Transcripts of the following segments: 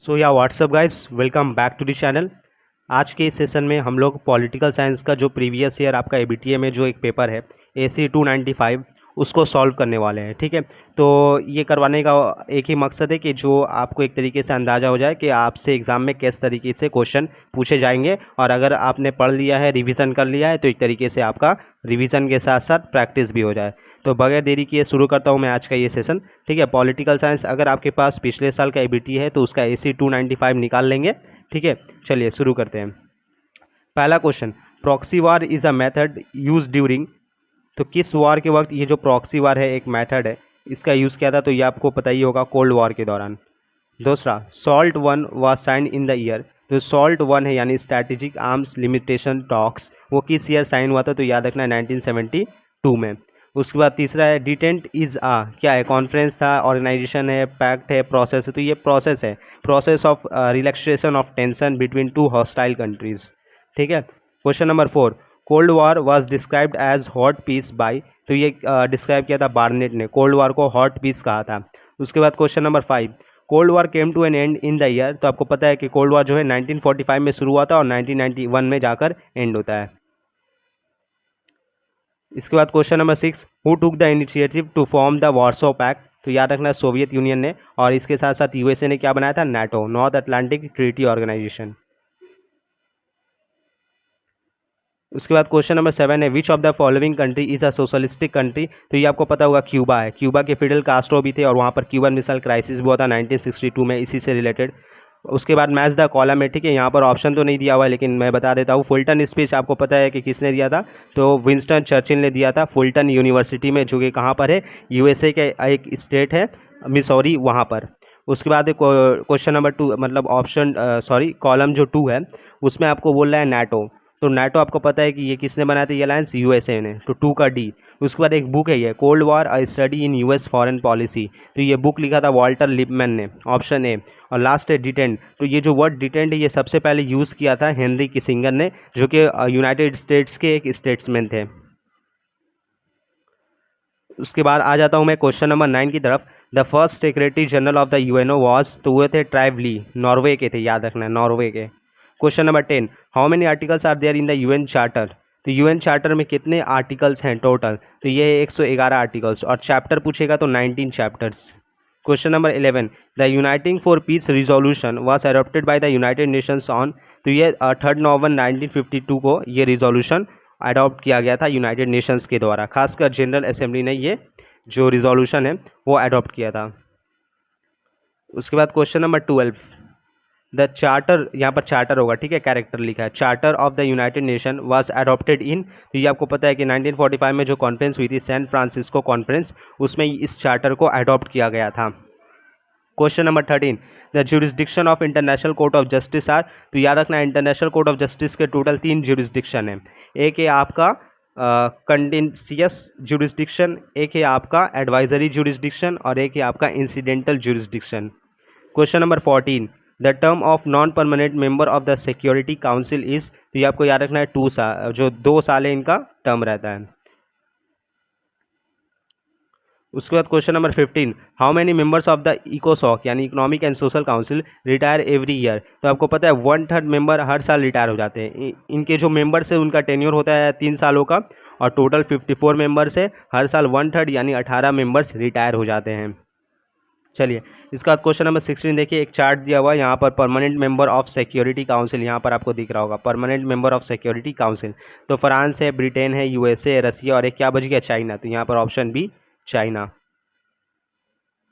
So yo what's up guys, welcome back to the channel. आज के इस सेशन में हम लोग पॉलिटिकल साइंस का जो प्रीवियस ईयर आपका एबीटीए में जो एक पेपर है AC 295 उसको सॉल्व करने वाले हैं। ठीक है, तो ये करवाने का एक ही मकसद है कि जो आपको एक तरीके से अंदाज़ा हो जाए कि आपसे एग्ज़ाम में किस तरीके से क्वेश्चन पूछे जाएंगे, और अगर आपने पढ़ लिया है, रिवीजन कर लिया है, तो एक तरीके से आपका रिवीजन के साथ साथ प्रैक्टिस भी हो जाए। तो बगैर देरी किए शुरू करता हूँ मैं आज का ये सेशन। ठीक है, पॉलिटिकल साइंस अगर आपके पास पिछले साल का एबीटी है तो उसका AC 295 निकाल लेंगे। ठीक है, चलिए शुरू करते हैं। पहला question, proxy war is a method use during. तो किस वार के वक्त ये जो प्रॉक्सी वार है एक मेथड है, इसका यूज़ किया था? तो ये आपको पता ही होगा, कोल्ड वॉर के दौरान। दूसरा, SALT one was sign in the year. तो सॉल्ट वन है यानी स्ट्रैटेजिक आर्म्स लिमिटेशन टॉक्स, वो किस ईयर साइन हुआ था? तो याद रखना है 1972 में। उसके बाद तीसरा है डिटेंट इज़ आ, क्या है? कॉन्फ्रेंस था, ऑर्गेनाइजेशन है, पैक्ट है, प्रोसेस है? तो ये प्रोसेस है, process of relaxation of tension between two hostile countries. ठीक है। Question number 4, cold war was described as hot peace by. तो ये डिस्क्राइब किया था बार्नेट ने, कोल्ड वॉर को हॉट पीस कहा था। उसके बाद question number 5, cold war came to an end in the year. तो आपको पता है कि कोल्ड वॉर जो है 1945 में शुरू हुआ था और 1991 में जाकर एंड होता है। इसके बाद question number 6, who took the initiative to form the Warsaw Pact. तो याद रखना सोवियत यूनियन ने, और इसके साथ साथ USA ने क्या बनाया था? NATO, North Atlantic Treaty Organization. उसके बाद क्वेश्चन नंबर 7 है, which of the following country is a socialistic country. तो ये आपको पता होगा क्यूबा है। क्यूबा के फिडेल कास्ट्रो भी थे और वहाँ पर क्यूबन मिसाइल क्राइसिस भी हुआ था 1962 में, इसी से रिलेटेड। उसके बाद मैच द कॉलम है। ठीक है, यहाँ पर ऑप्शन तो नहीं दिया हुआ है लेकिन मैं बता देता हूँ। फुलटन स्पीच आपको पता है कि किसने दिया था? तो विंस्टन चर्चिल ने दिया था, फुलटन यूनिवर्सिटी में, जो कि कहाँ पर है? USA के एक स्टेट है मिसौरी, वहाँ पर। उसके बाद क्वेश्चन नंबर 2, मतलब ऑप्शन कॉलम जो 2 है उसमें आपको बोल रहा है नाटो। तो नाटो आपको पता है कि ये किसने बनाया था? ये अलायंस USA ने, तो 2 का D। उसके बाद एक बुक है ये, cold war a study in US foreign policy. तो ये बुक लिखा था वॉल्टर लिपमैन ने, ऑप्शन ए। और लास्ट है डिटेंट। तो ये जो वर्ड डिटेंट है ये सबसे पहले यूज़ किया था हेनरी किसिंगर ने, जो कि यूनाइटेड स्टेट्स के एक स्टेट्समैन थे। उसके बाद आ जाता हूँ मैं क्वेश्चन नंबर 9 की तरफ। The first secretary general of the UNO was, तो वो थे ट्राइवली, नॉर्वे के थे, याद रखना है, नॉर्वे के। Question number 10, how many articles are there in the UN charter. तो UN चार्टर में कितने आर्टिकल्स हैं टोटल? तो ये 111 आर्टिकल्स, और चैप्टर पूछेगा तो 19 chapters. Question number 11, the uniting for piece resolution was adopted by the United Nations on. तो ये 3 नवंबर 1952 को ये रिजोल्यूशन अडॉप्ट किया गया था यूनाइटेड नेशंस के द्वारा, खासकर जनरल असेंबली ने ये जो रिजोल्यूशन है वो अडॉप्ट किया था। उसके बाद क्वेश्चन नंबर 12, द चार्टर, यहाँ पर चार्टर होगा, ठीक है, कैरेक्टर लिखा है, charter of the United nation was adopted in. तो ये आपको पता है कि 1945 में जो कॉन्फ्रेंस हुई थी, सैन फ्रांसिस्को कॉन्फ्रेंस, उसमें इस चार्टर को अडॉप्ट किया गया था। Question number 13, the jurisdiction of International Court of Justice are. तो याद रखना इंटरनेशनल कोर्ट ऑफ जस्टिस के टोटल 3 जुरिस्डिक्शन है। एक है आपका कंटेंशियस जुरिस्डिक्शन, एक है आपका एडवाइजरी जुरिस्डिक्शन, और एक है आपका incidental jurisdiction. Question number 14, the term of non permanent member of the security council is. तो ये आपको याद रखना है 2 साल, जो 2 साल है इनका टर्म रहता है। उसके बाद question number 15, how many members of the इकोसॉक यानी economic and social council retire every year. तो आपको पता है 1/3 मेंबर हर साल रिटायर हो जाते हैं। इनके जो मेंबर्स है उनका टेन्योर होता है 3 सालों का, और टोटल 54 मेंबर्स है, हर साल 1/3 यानी 18 मेंबर्स रिटायर हो जाते हैं। चलिए, इसका बाद क्वेश्चन नंबर 16 देखिए, एक चार्ट दिया हुआ है यहाँ पर, permanent member of security council, यहाँ पर आपको दिख रहा होगा permanent member of security council. तो फ्रांस है, ब्रिटेन है, USA है, रसिया, और एक क्या बच गया? चाइना। तो यहाँ पर ऑप्शन बी चाइना।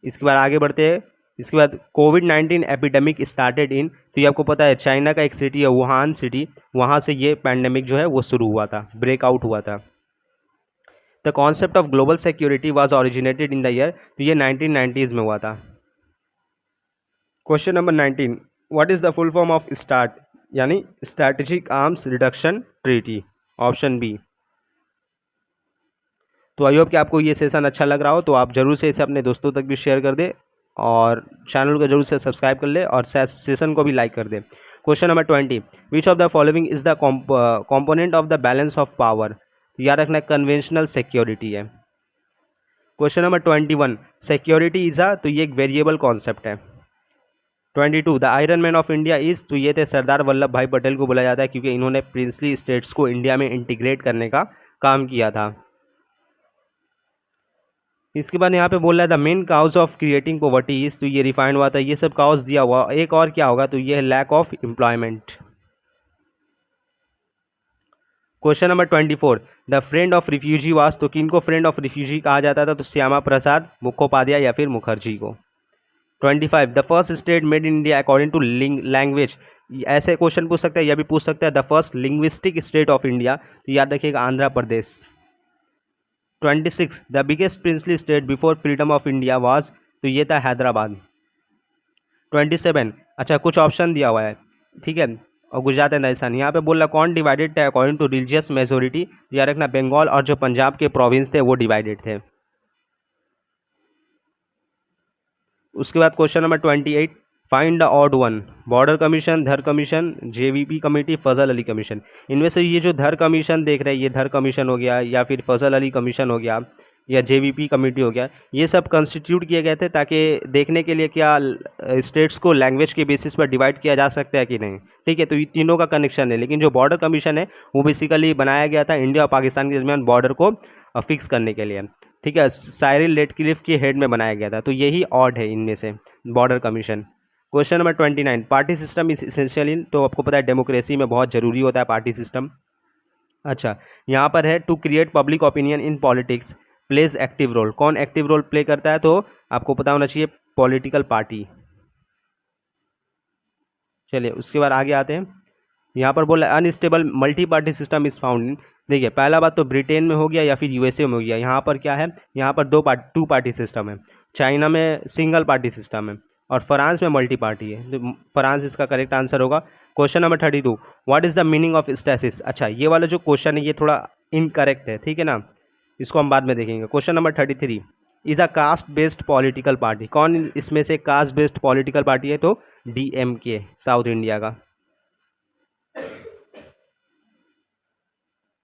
इसके बाद आगे बढ़ते हैं। इसके बाद कोविड-19 एपिडेमिक स्टार्टेड इन। तो ये आपको पता है चाइना का एक सिटी है वुहान सिटी, वहाँ से ये पैंडेमिक जो है वो शुरू हुआ था, ब्रेकआउट हुआ था। The concept of global security was originated in the year. तो ये 1990s में हुआ था। Question number 19, what is the full form of START यानी strategic arms reduction treaty. Option B. तो आई होप कि आपको ये सेशन अच्छा लग रहा हो, तो आप जरूर से इसे अपने दोस्तों तक भी शेयर कर दें, और चैनल को जरूर से सब्सक्राइब कर ले, और सेशन को भी लाइक कर दें। Question number 20, which of the following is the component of the balance of power. याद रखना कन्वेंशनल सिक्योरिटी है। क्वेश्चन नंबर 21, सिक्योरिटी इज तो ये एक वेरिएबल कॉन्सेप्ट है। 22 the iron man of India is, तो ये थे सरदार वल्लभ भाई पटेल को बोला जाता है क्योंकि इन्होंने प्रिंसली स्टेट्स को इंडिया में इंटीग्रेट करने का काम किया था। इसके बाद यहाँ पे बोल रहा है the main cause of creating poverty is, तो ये रिफाइंड हुआ था, ये सब काउज दिया हुआ। एक और क्या होगा, तो ये है lack of employment. Question number 24 the friend of refugee was, तो किनको फ्रेंड ऑफ रिफ्यूजी कहा जाता था, तो श्यामा प्रसाद मुखोपाध्याय या फिर मुखर्जी को। 25 the first state made in India according to language, ऐसे क्वेश्चन पूछ सकता है, यह भी पूछ सकता है the first linguistic state of India, तो याद रखिएगा Andhra Pradesh. 26 the biggest princely state before freedom of India was, तो ये था हैदराबाद। 27 अच्छा कुछ ऑप्शन दिया हुआ है, ठीक है, और गुजरात एंड राजस्थान। यहाँ पे बोल रहा कौन डिवाइडेड थे अकॉर्डिंग टू रिलीजियस मेजोरिटी, याद रखना बंगाल और जो पंजाब के प्रोविंस थे वो डिवाइडेड थे। उसके बाद question number 28 find the odd one, border commission, धर कमीशन, जेवीपी कमेटी, फजल अली कमीशन। इनमें से ये जो धर कमीशन देख रहे हैं, ये धर कमीशन हो गया या फिर फजल अली कमीशन हो गया या जेवीपी कमेटी हो गया, ये सब कंस्टिट्यूट किए गए थे ताकि देखने के लिए क्या स्टेट्स को लैंग्वेज के बेसिस पर डिवाइड किया जा सकता है कि नहीं, ठीक है। तो ये तीनों का कनेक्शन है, लेकिन जो बॉर्डर कमीशन है वो बेसिकली बनाया गया था इंडिया और पाकिस्तान के दरमियान बॉर्डर को फिक्स करने के लिए, ठीक है। साइरिल रेडक्लिफ के हेड में बनाया गया था, तो यही ऑड है इनमें से border commission. Question number 29 party system is essential in, तो आपको पता है डेमोक्रेसी में बहुत ज़रूरी होता है पार्टी सिस्टम। अच्छा यहाँ पर है to create public opinion in politics plays active role, कौन एक्टिव रोल प्ले करता है, तो आपको पता होना चाहिए पॉलिटिकल पार्टी। चलिए उसके बाद आगे आते हैं, यहाँ पर बोला unstable multi party system is found in, देखिए पहला बात तो ब्रिटेन में हो गया या फिर यूएसए में हो गया। यहाँ पर क्या है, यहाँ पर टू पार्टी सिस्टम है, चाइना में सिंगल पार्टी सिस्टम है और फ्रांस में मल्टी पार्टी है, तो फ्रांस इसका करेक्ट आंसर होगा। Question number 32 what is the meaning of stasis, अच्छा ये वाला जो क्वेश्चन है ये थोड़ा इनकरेक्ट है, ठीक है ना, इसको हम बाद में देखेंगे। Question number 33 is a caste based political party, कौन इसमें से कास्ट बेस्ड पॉलिटिकल पार्टी है, तो डीएमके साउथ इंडिया का।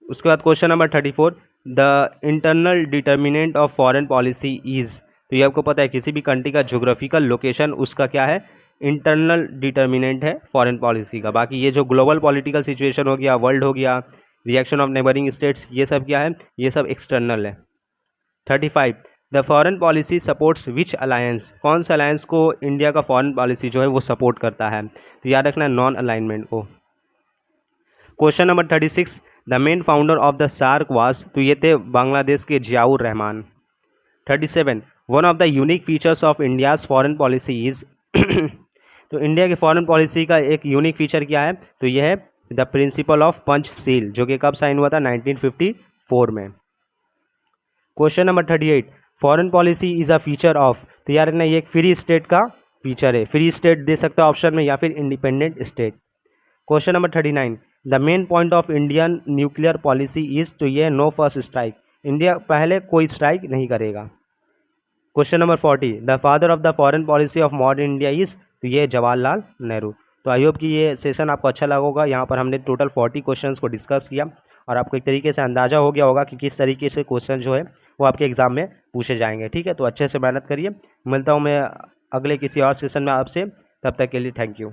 उसके बाद question number 34 the internal determinant of foreign policy is, तो ये आपको पता है किसी भी कंट्री का ज्योग्राफिकल लोकेशन उसका क्या है, इंटरनल डिटर्मिनेंट है फॉरेन पॉलिसी का। बाकी ये जो ग्लोबल पॉलिटिकल सिचुएशन हो गया, वर्ल्ड हो गया, रिएक्शन ऑफ नेबरिंग स्टेट्स, ये सब क्या है, ये सब एक्सटर्नल है। 35 the foreign policy supports which alliance, कौन सा अलायंस को इंडिया का फॉरेन पॉलिसी जो है वो सपोर्ट करता है, तो याद रखना नॉन अलाइनमेंट को। Question number 36 the main founder of the SAARC was, तो ये थे बांग्लादेश के Ziaur Rahman. 37 one of the unique features of India's foreign policy is, तो इंडिया की फॉरेन पॉलिसी का एक यूनिक फीचर क्या है, तो यह है the principle of Panchsheel, जो कि कब साइन हुआ था, 1954 में। Question number 38 foreign policy is a feature of, तो यार ना ये एक फ्री स्टेट का फीचर है, फ्री स्टेट दे सकते हो ऑप्शन में या फिर independent state. Question number 39 the main point of Indian nuclear policy is, तो ये नो फर्स्ट स्ट्राइक, इंडिया पहले कोई स्ट्राइक नहीं करेगा। Question number 40 the father of the foreign policy of modern India is, तो ये जवाहरलाल नेहरू। तो आई होप कि ये सेशन आपको अच्छा लगा होगा। यहाँ पर हमने टोटल 40 क्वेश्चंस को डिस्कस किया और आपको एक तरीके से अंदाज़ा हो गया होगा कि किस तरीके से क्वेश्चन जो है वो आपके एग्ज़ाम में पूछे जाएंगे, ठीक है। तो अच्छे से मेहनत करिए, मिलता हूँ मैं अगले किसी और सेशन में आपसे, तब तक के लिए थैंक यू।